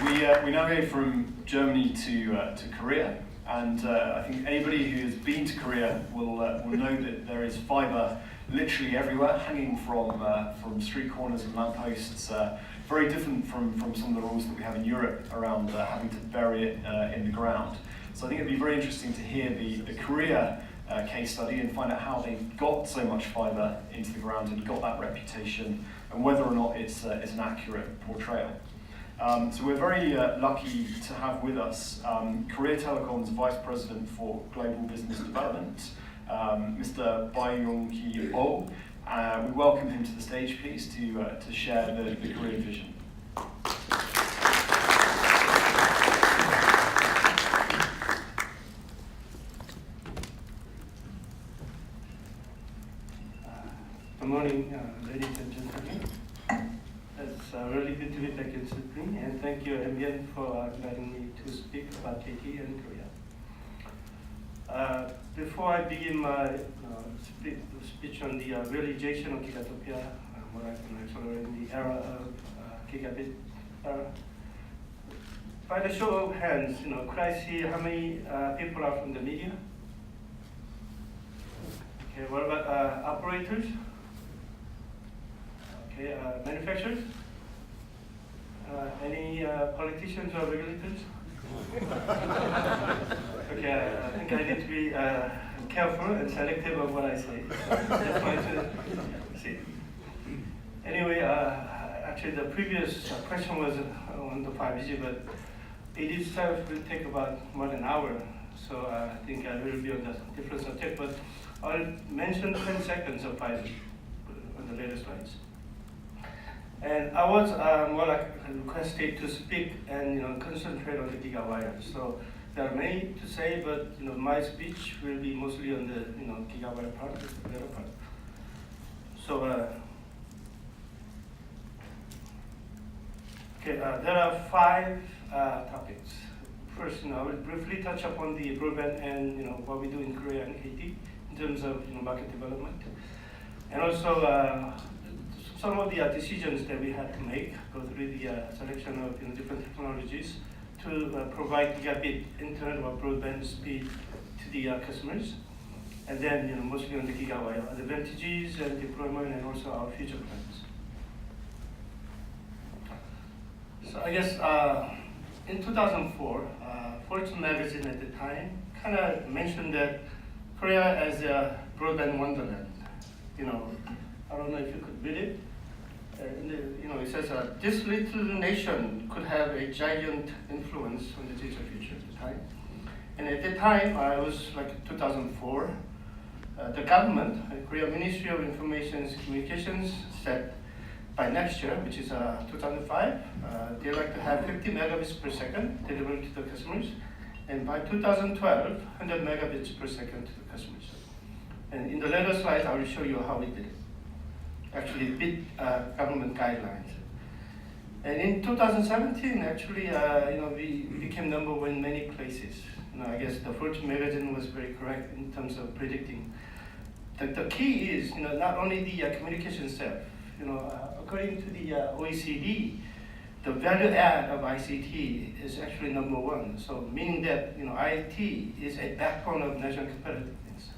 we now go from Germany to Korea, and I think anybody who has been to Korea will know that there is fibre literally everywhere, hanging from street corners and lampposts. Very different from some of the rules that we have in Europe around having to bury it in the ground. So I think it'd be very interesting to hear the Korea case study and find out how they got so much fibre into the ground and got that reputation, and whether or not it's an accurate portrayal. So we're very lucky to have with us Korea Telecom's Vice President for Global Business Development, Mr. Byungki Oh. We welcome him to the stage, please, to share the Korean vision. Good morning, ladies and gentlemen. It's really good to be back in Sydney, and thank you, NBN, for inviting me to speak about KT and Korea. Before I begin my speech on the realization of GIGAtopia, what I can accelerate in the era of Gigabit Era, by the show of hands, could I see how many people are from the media? Okay, what about operators? Okay, manufacturers? Any politicians or regulators? Okay, I think I need to be careful and selective of what I say. Just trying to see. Anyway, actually the previous question was on the 5G, but it itself will take about more than an hour. So I think I will be on the different subject, but I'll mention 10 seconds of 5G on the later slides. And I was more like requested to speak and concentrate on the GIGA Wire. So there are many to say, but my speech will be mostly on the GIGA Wire part, the later part. So okay, there are 5 topics. First, I will briefly touch upon the broadband and what we do in Korea and KT in terms of market development, and also some of the decisions that we had to make, go through the selection of different technologies to provide gigabit internet or broadband speed to the customers, and then mostly on the GIGA Wire, advantages and deployment, and also our future plans. So I guess in 2004, Fortune magazine at the time kind of mentioned that Korea as a broadband wonderland. I don't know if you could read it. It says this little nation could have a giant influence on the digital future at the time. And at the time, I was like 2004, the government, the Korea Ministry of Information and Communications, said by next year, which is 2005, they like to have 50 megabits per second delivered to the customers, and by 2012, 100 megabits per second to the customers. And in the later slides, I will show you how we did it. Actually beat government guidelines. And in 2017, actually, we became number 1 in many places. I guess the Fortune magazine was very correct in terms of predicting. The key is, not only the communication itself. According to the OECD, the value add of ICT is actually number 1. So meaning that IT is a backbone of national competitiveness.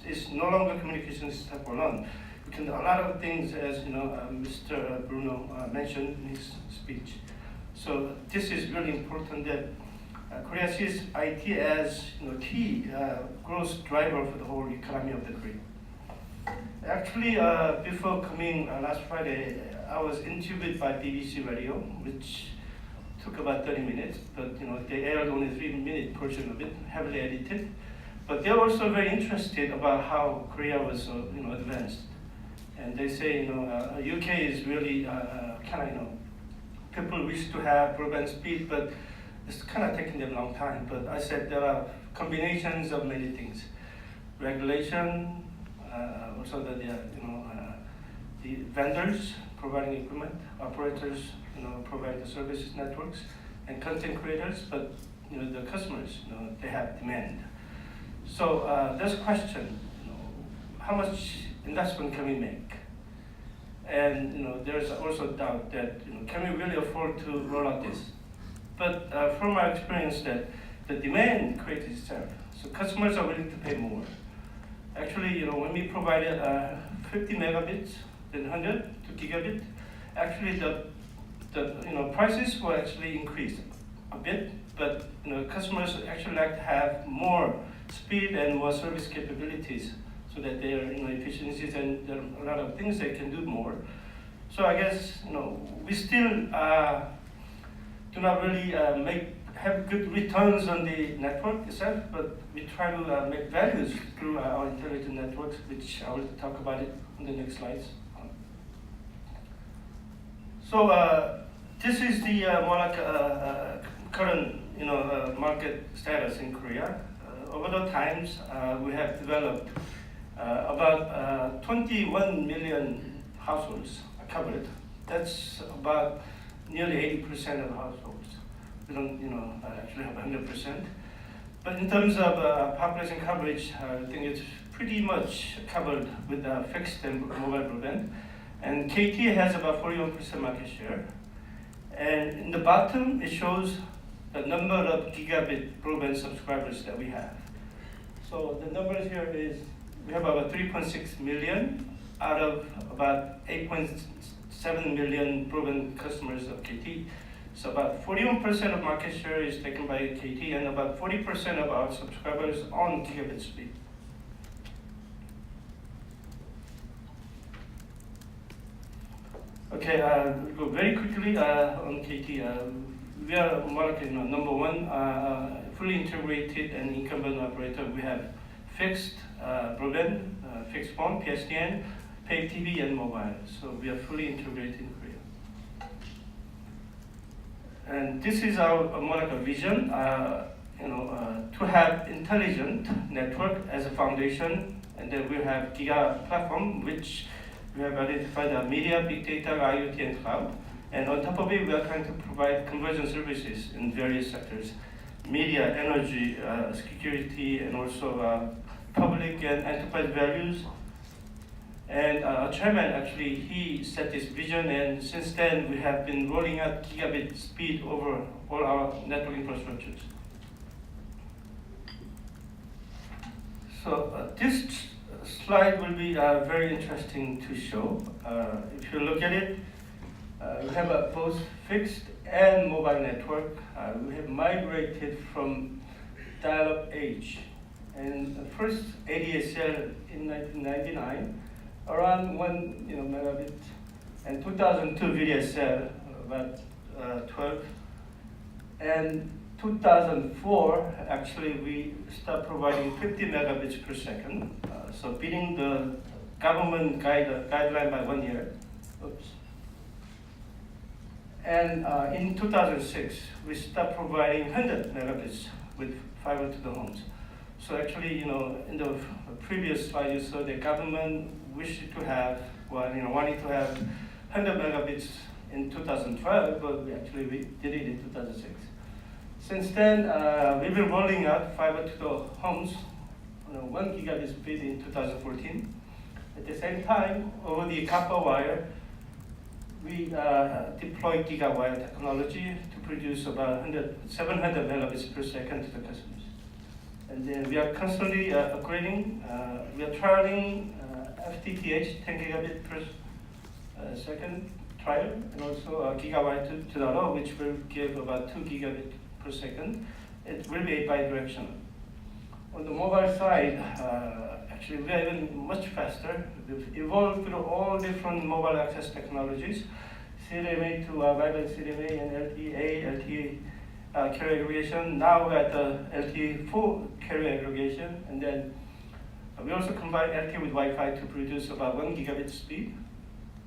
It's no longer communication step alone. We can do a lot of things, as Mr. Bruno mentioned in his speech. So this is really important that Korea sees IT as key growth driver for the whole economy of the Korea. Actually, before coming last Friday, I was interviewed by BBC Radio, which took about 30 minutes, but they aired only 3-minute portion of it, heavily edited. But they're also very interested about how Korea was advanced. And they say, UK is really people wish to have broadband speed, but it's kind of taking them a long time. But I said there are combinations of many things: regulation, also the vendors providing equipment, operators provide the services networks, and content creators. But the customers, they have demand. So there's a question: how much investment can we make? And there's also doubt that can we really afford to roll out this? But from our experience, that the demand creates itself. So customers are willing to pay more. Actually, when we provided 50 megabits, then 100 to gigabit, actually the prices will actually increase a bit, but customers actually like to have more speed and more service capabilities, so that their efficiencies, and there are a lot of things they can do more. So I guess we still do not really have good returns on the network itself, but we try to make values through our intelligent networks, which I will talk about it on the next slides. So this is the more like current market status in Korea. Over the times, we have developed about 21 million households covered. That's about nearly 80% of households. We don't actually have 100%. But in terms of population coverage, I think it's pretty much covered with fixed and mobile broadband. And KT has about 41% market share. And in the bottom, it shows the number of gigabit broadband subscribers that we have. So the numbers here is, we have about 3.6 million out of about 8.7 million broadband customers of KT. So about 41% of market share is taken by KT, and about 40% of our subscribers on gigabit speed. Okay, we'll go very quickly on KT. We are market number one, fully integrated and incumbent operator. We have fixed broadband, fixed phone, PSTN, pay TV, and mobile. So we are fully integrated in Korea. And this is our more like a vision, to have intelligent network as a foundation, and then we have GIGA platform, which we have identified media, big data, IoT, and cloud. And on top of it, we are trying to provide convergent services in various sectors: media, energy, security, and also public and enterprise values. And our chairman, actually, he set this vision, and since then, we have been rolling out gigabit speed over all our network infrastructures. So this slide will be very interesting to show. If you look at it, we have both fixed and mobile network. We have migrated from dial-up age. And the first ADSL in 1999, around 1 megabit, and 2002 VDSL, about 12. And 2004, actually, we stopped providing 50 megabits per second, so beating the government guideline by 1 year. Oops. And in 2006, we stopped providing 100 megabits with fiber to the homes. So actually, in the previous slide, you saw the government wished to have, wanting to have 100 megabits in 2012, but we did it in 2006. Since then, we've been rolling out fiber to the homes, 1 gigabit speed in 2014. At the same time, over the copper wire, we deployed GIGA Wire technology to produce about 700 megabits per second to the customers. And then we are constantly upgrading. We are trialing FTTH 10 gigabit per second trial, and also GIGA Wire 2.0, which will give about 2 gigabit per second. It will be bidirectional. On the mobile side, actually we are even much faster. We've evolved through all different mobile access technologies, CDMA to wireless CDMA and LTE carrier aggregation. Now we're at the LTE-4 carrier aggregation, and then we also combine LTE with Wi-Fi to produce about 1 gigabit speed.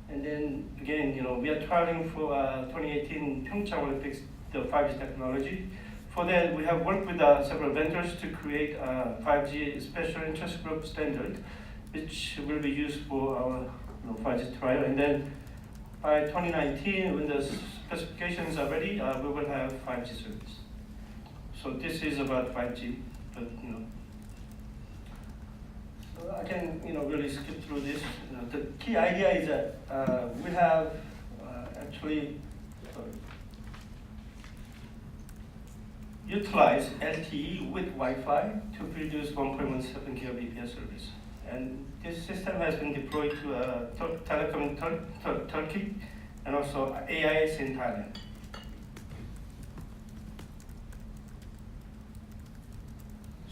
And then again, we are trialing for 2018 Pyeongchang Olympics the 5G technology. For that, we have worked with several vendors to create a 5G special interest group standard, which will be used for our 5G trial. And then by 2019, when the specifications are ready, we will have 5G service. So this is about 5G, but so I can really skip through this. The key idea is that we have actually. Sorry. utilize LTE with Wi-Fi to produce 1.17 gigabit per service. And this system has been deployed to Telecom in Turkey and also AIS in Thailand.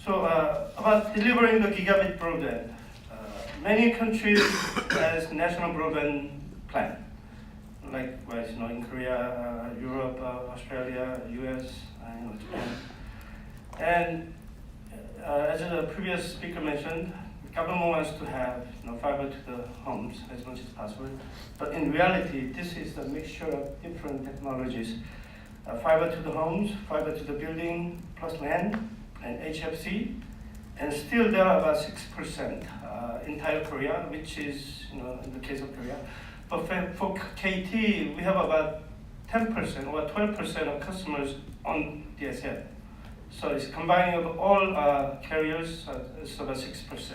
So about delivering the gigabit broadband, many countries has national broadband plan, like in Korea, Europe, Australia, US, Japan. And as the previous speaker mentioned, the government wants to have fiber to the homes as much as possible. But in reality, this is a mixture of different technologies: fiber to the homes, fiber to the building, plus land, and HFC. And still, there are about 6% entire Korea, which is in the case of Korea. But for KT, we have about 10% or 12% of customers on DSL. So it's combining of all carriers, it's about 6%.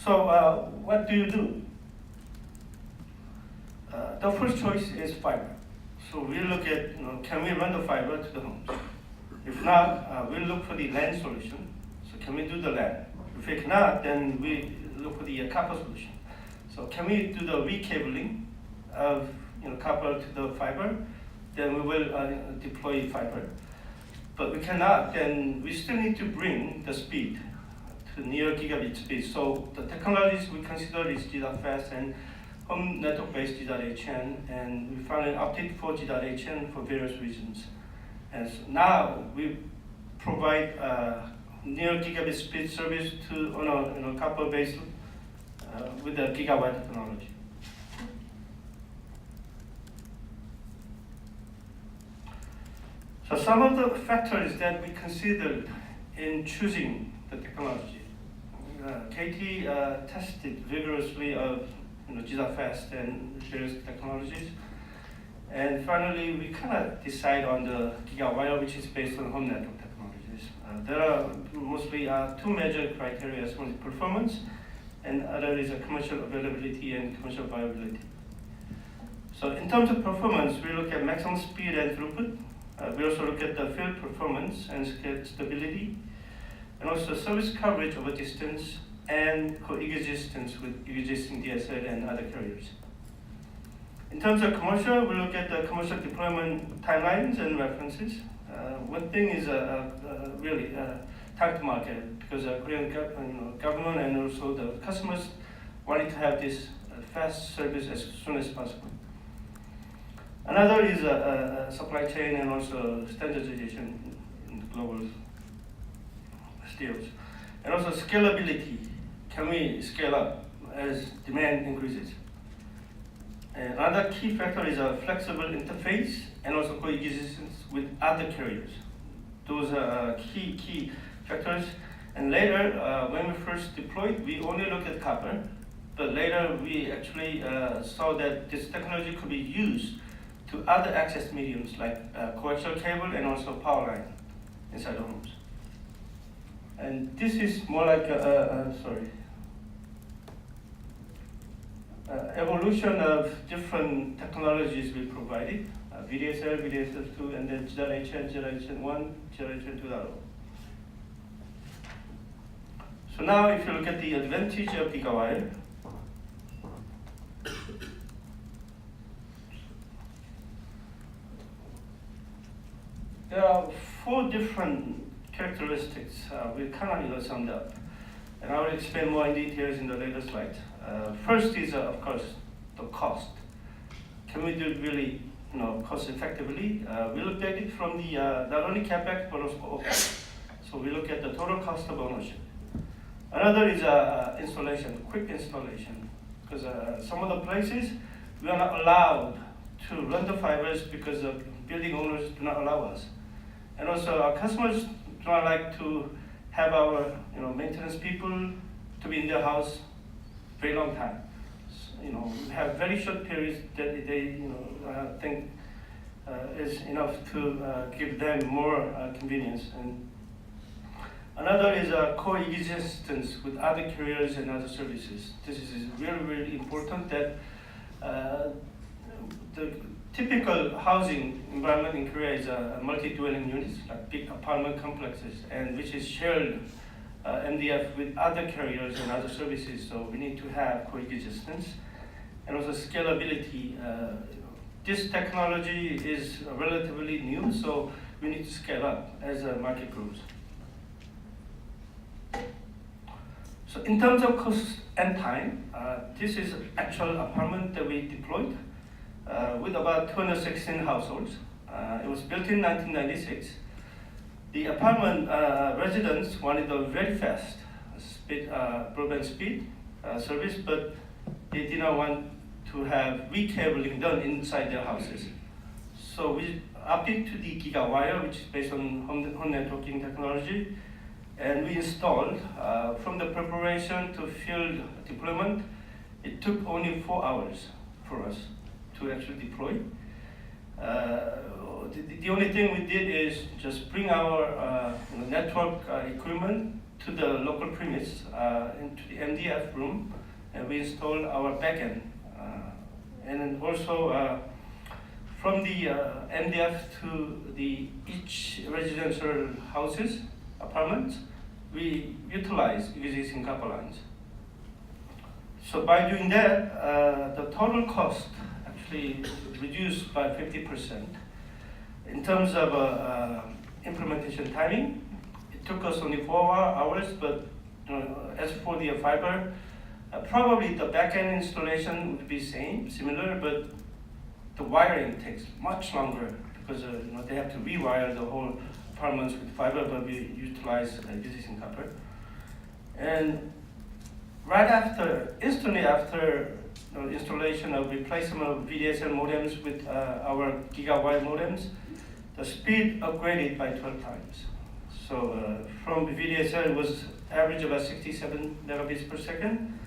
So what do you do? The first choice is fiber. So we look at, can we run the fiber to the homes? If not, we'll look for the LAN solution. So can we do the LAN? If it cannot, then we look for the copper solution. So can we do the recabling of copper to the fiber? Then we will deploy fiber. But we cannot, then we still need to bring the speed to near gigabit speed. So the technologies we consider is G.fast and home network-based G.hn, and we finally opted for G.hn for various reasons. And so now we provide near gigabit speed service to on a copper-based with the GIGA Wire technology. So some of the factors that we considered in choosing the technology, KT tested vigorously of G.fast and various technologies, and finally we kind of decide on the GIGA Wire, which is based on home network technologies. There are mostly two major criteria: one is performance, and other is commercial availability and commercial viability. So in terms of performance, we look at maximum speed and throughput. We also look at the field performance and stability, and also service coverage over distance and coexistence with existing DSL and other carriers. In terms of commercial, we look at the commercial deployment timelines and references. One thing is really time to market, because Korean government and also the customers wanted to have this fast service as soon as possible. Another is supply chain and also standardization in the global deals. And also scalability. Can we scale up as demand increases? And another key factor is a flexible interface and also coexistence with other carriers. Those are key factors. And later, when we first deployed, we only looked at copper, but later we actually saw that this technology could be used to other access mediums like coaxial cable and also power line inside the homes. And this is more like evolution of different technologies we provided: VDSL, VDSL2, and then G.hn, G.hn1, G.hn 2.0. So now, if you look at the advantage of GIGA Wire, there are 4 different characteristics we kind of summed up, and I will explain more in details in the later slides. First is, of course, the cost. Can we do it really, cost effectively? We looked at it from the not only CapEx but also OpEx. So we look at the total cost of ownership. Another is installation, quick installation, because some of the places we are not allowed to run the fibers because the building owners do not allow us. And also our customers do not like to have our maintenance people to be in their house very long time. So, we have very short periods that they think is enough to give them more convenience. And another is coexistence with other carriers and other services. This is really, really important that typical housing environment in Korea is multi-dwelling units, like big apartment complexes, and which is shared MDF with other carriers and other services. So we need to have coexistence and also scalability. This technology is relatively new, so we need to scale up as the market grows. So in terms of cost and time, this is actual apartment that we deployed with about 216 households. It was built in 1996. The apartment residents wanted a very fast broadband speed service, but they did not want to have recabling done inside their houses. So we opted to the GIGA Wire, which is based on home networking technology, and we installed from the preparation to field deployment. It took only 4 hours for us to actually deploy. The only thing we did is just bring our network equipment to the local premise into the MDF room, and we installed our backend. And then also from the MDF to each residential houses, apartments, we utilize existing copper lines. So by doing that, the total cost actually reduced by 50%. In terms of implementation timing, it took us only 4 hours, but as for the fiber, probably the backend installation would be similar, but the wiring takes much longer because they have to rewire the whole apartments with fiber, but we utilize existing copper. And instantly after installation of replacement of VDSL modems with our GIGA Wire modems, the speed upgraded by 12 times. So from VDSL it was average about 67 megabits per second.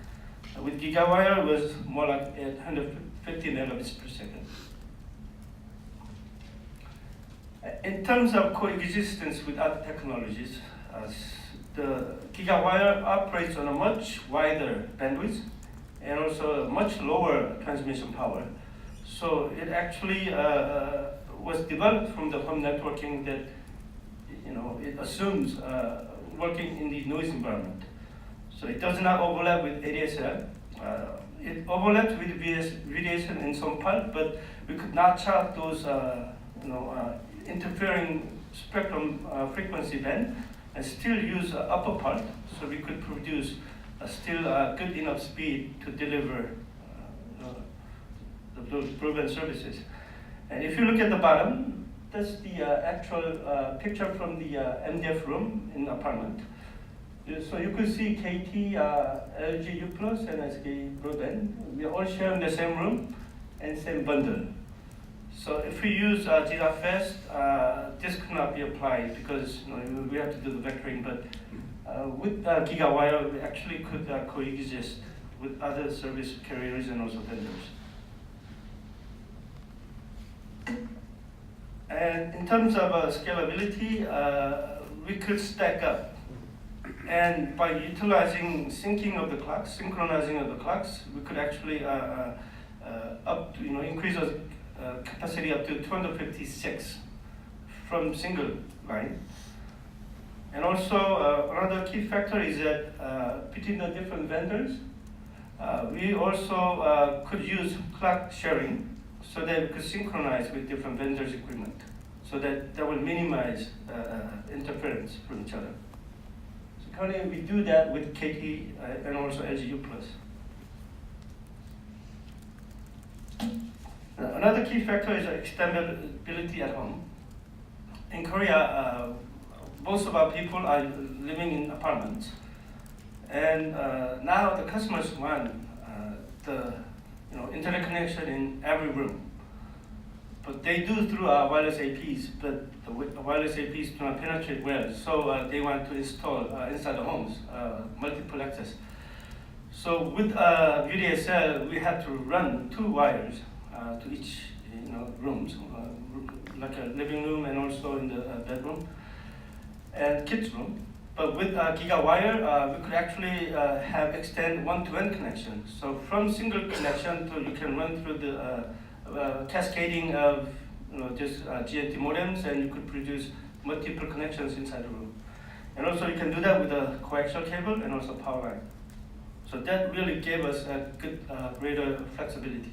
With GIGA Wire it was more like 150 megabits per second. In terms of coexistence with other technologies, the GIGA Wire operates on a much wider bandwidth and also a much lower transmission power. So it actually was developed from the home networking that it assumes working in the noise environment. So it does not overlap with ADSL. It overlaps with VDSL in some part, but we could notch out those interfering spectrum frequency band and still use upper part, so we could produce still good enough speed to deliver those broadband services. And if you look at the bottom, that's the actual picture from the MDF room in the apartment. So you could see KT, LG U+, and SK Broadband. We are all sharing the same room and same bundle. So if we use GIGAfast, this could not be applied because we have to do the vectoring. But with GIGA Wire, we actually could coexist with other service carriers and also vendors. And in terms of scalability, we could stack up. And by utilizing syncing of the clocks, synchronizing of the clocks, we could actually increase our capacity up to 256 from single line. And also another key factor is that between the different vendors, we also could use clock sharing so that we could synchronize with different vendors' equipment, so that will minimize interference from each other. So currently we do that with KT and also LGU+. Another key factor is extendability at home. In Korea, most of our people are living in apartments, and now the customers want the internet connection in every room. But they do through wireless APs, but the wireless APs do not penetrate well, so they want to install inside the homes multiple access. So with VDSL, we have to run 2 wires to each rooms, like a living room and also in the bedroom and kids room. But with GIGA Wire, we could actually have extend one-to-one connection. So from single connection to you can run through the cascading of just GNT modems, and you could produce multiple connections inside the room. And also you can do that with a coaxial cable and also power line. So that really gave us a good, greater flexibility.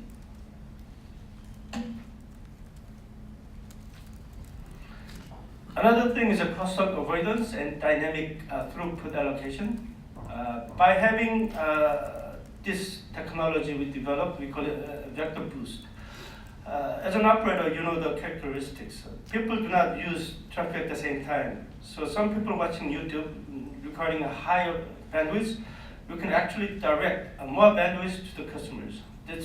Another thing is a crosstalk avoidance and dynamic throughput allocation. By having this technology we developed, we call it vector boost. As an operator, you know the characteristics. People do not use traffic at the same time. So some people watching YouTube recording a higher bandwidth, you can actually direct more bandwidth to the customers,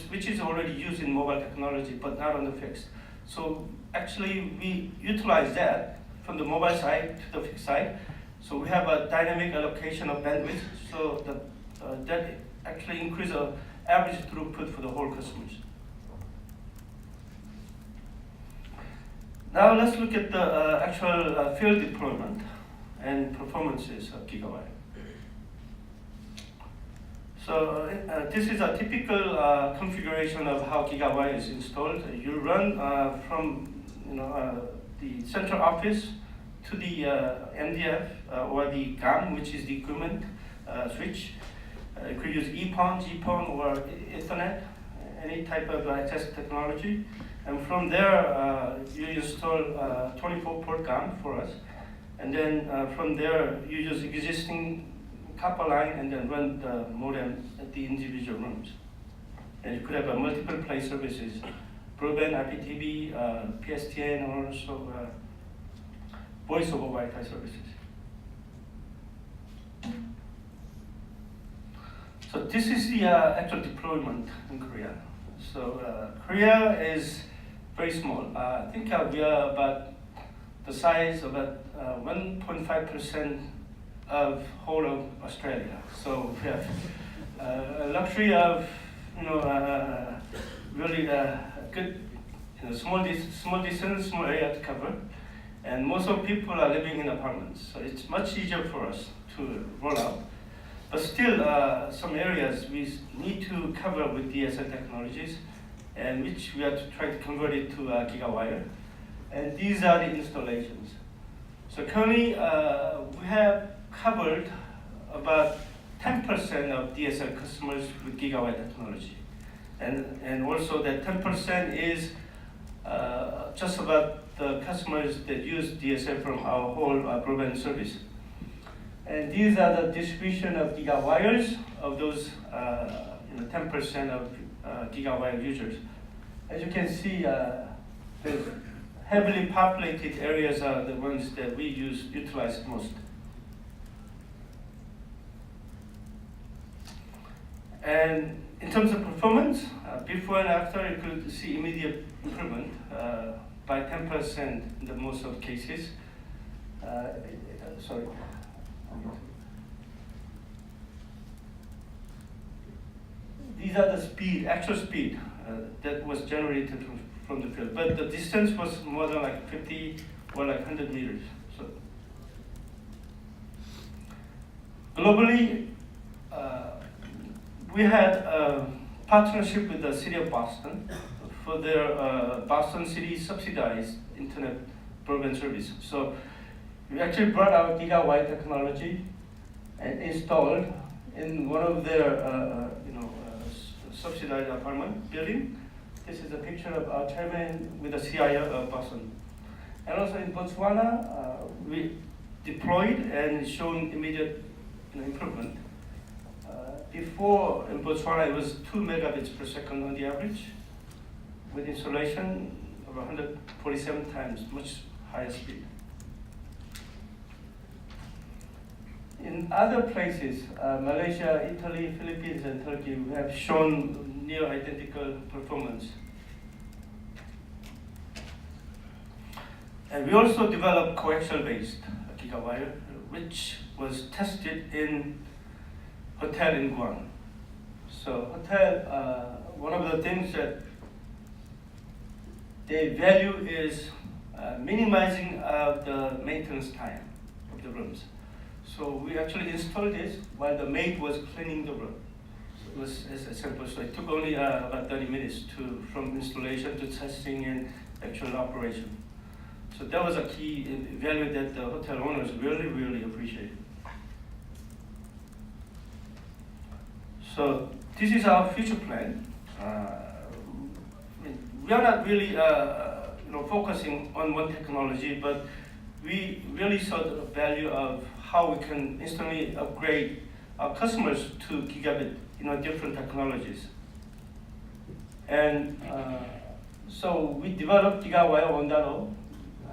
which is already used in mobile technology, but not on the fixed. So actually, we utilize that from the mobile side to the fixed side. So we have a dynamic allocation of bandwidth, so that actually increases the average throughput for the whole customers. Now let's look at the actual field deployment and performances of GIGA Wire. So this is a typical configuration of how GIGA Wire is installed. You run from the central office to the MDF or the GAM, which is the equipment switch. You could use EPON, GPON, or Ethernet, any type of access technology. And from there, you install 24-port GAM for us. And then from there, you use existing copper line and then run the modem at the individual rooms. And you could have multiple play services, broadband, IPTV, PSTN, or also voice over Wi-Fi services. So this is the actual deployment in Korea. So Korea is very small. I think we are about the size of about 1.5% of whole of Australia. So we have a luxury of really good small distance, small area to cover, and most of people are living in apartments. So it's much easier for us to roll out. But still, some areas we need to cover with DSL technologies, and which we have to try to convert it to GIGA Wire. And these are the installations. So currently, we have covered about 10% of DSL customers with GIGA Wire technology. And also that 10% is just about the customers that use DSL from our whole broadband service. And these are the distribution of GIGA Wires of those 10% of GIGA Wire users. As you can see, the heavily populated areas are the ones that we utilize most. And in terms of performance, before and after, you could see immediate improvement by 10% in the most of cases. Sorry. These are the speed, actual speed that was generated from the field. But the distance was more than like 50 or like 100 meters. So globally, we had a partnership with the city of Boston for their Boston City subsidized internet broadband service. So we actually brought our GIGA Wire technology and installed in one of their subsidized apartment building. This is a picture of our chairman with the CIO of Boston. And also in Botswana, we deployed and shown immediate improvement. Before in Botswana, it was 2 megabits per second on the average, with installation of 147 times, much higher speed. In other places, Malaysia, Italy, Philippines, and Turkey, we have shown near identical performance. And we also developed coaxial-based GIGA Wire, which was tested in hotel in Guam. So hotel, one of the things that they value is minimizing the maintenance time of the rooms. So we actually installed this while the maid was cleaning the room. So was as simple. So it took only about 30 minutes from installation to testing and actual operation. So that was a key value that the hotel owners really appreciated. So this is our future plan. We are not really focusing on one technology, but we really saw the value of how we can instantly upgrade our customers to gigabit, different technologies. And so we developed GIGA Wire 1.0,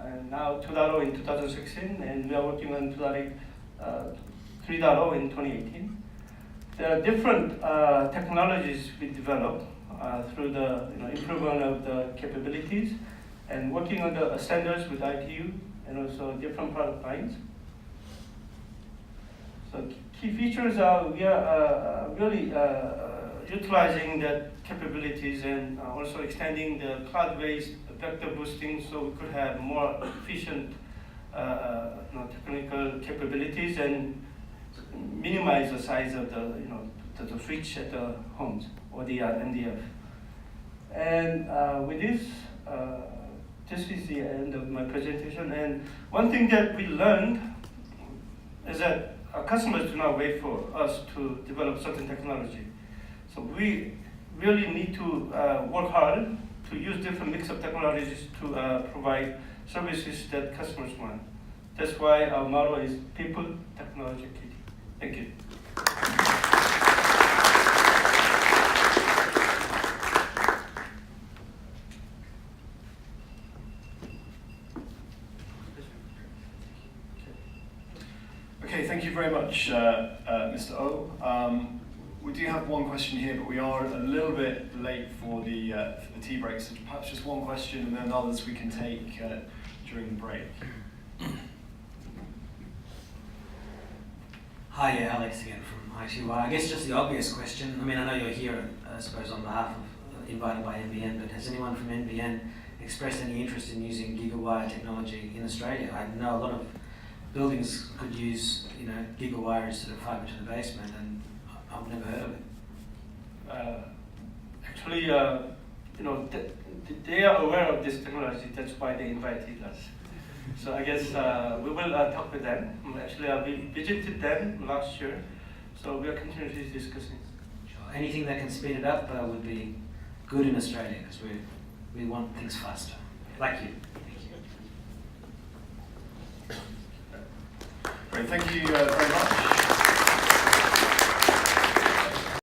and now 2.0 in 2016, and we are working on 3.0 in 2018. There are different technologies we developed through the improvement of the capabilities and working on the standards with ITU and also different product lines. So key features are we are really utilizing the capabilities and also extending the cloud-based vector boosting so we could have more efficient technical capabilities and minimize the size of the switch at the homes or the MDF. And with this, this is the end of my presentation. And one thing that we learned is that our customers do not wait for us to develop certain technology. So we really need to work hard to use different mix of technologies to provide services that customers want. That's why our motto is people, technology, kitty. Thank you. Okay, thank you very much, Mr. Oh. We do have one question here, but we are a little bit late for the tea break, so perhaps just one question and then others we can take during the break. Hi, Alex again from ICT Wire. I guess just the obvious question. I mean, I know you're here, I suppose, on behalf of invited by NBN, but has anyone from NBN expressed any interest in using GIGA Wire technology in Australia? I know a lot of buildings could use, GIGA Wire instead of fibre to the basement, and I've never heard of it. Actually, they are aware of this technology. That's why they invited us. So I guess we will talk with them. Actually, we visited them last year, so we are continuously discussing. Sure. Anything that can speed it up would be good in Australia, because we want things faster. Thank you. Great, thank you very much.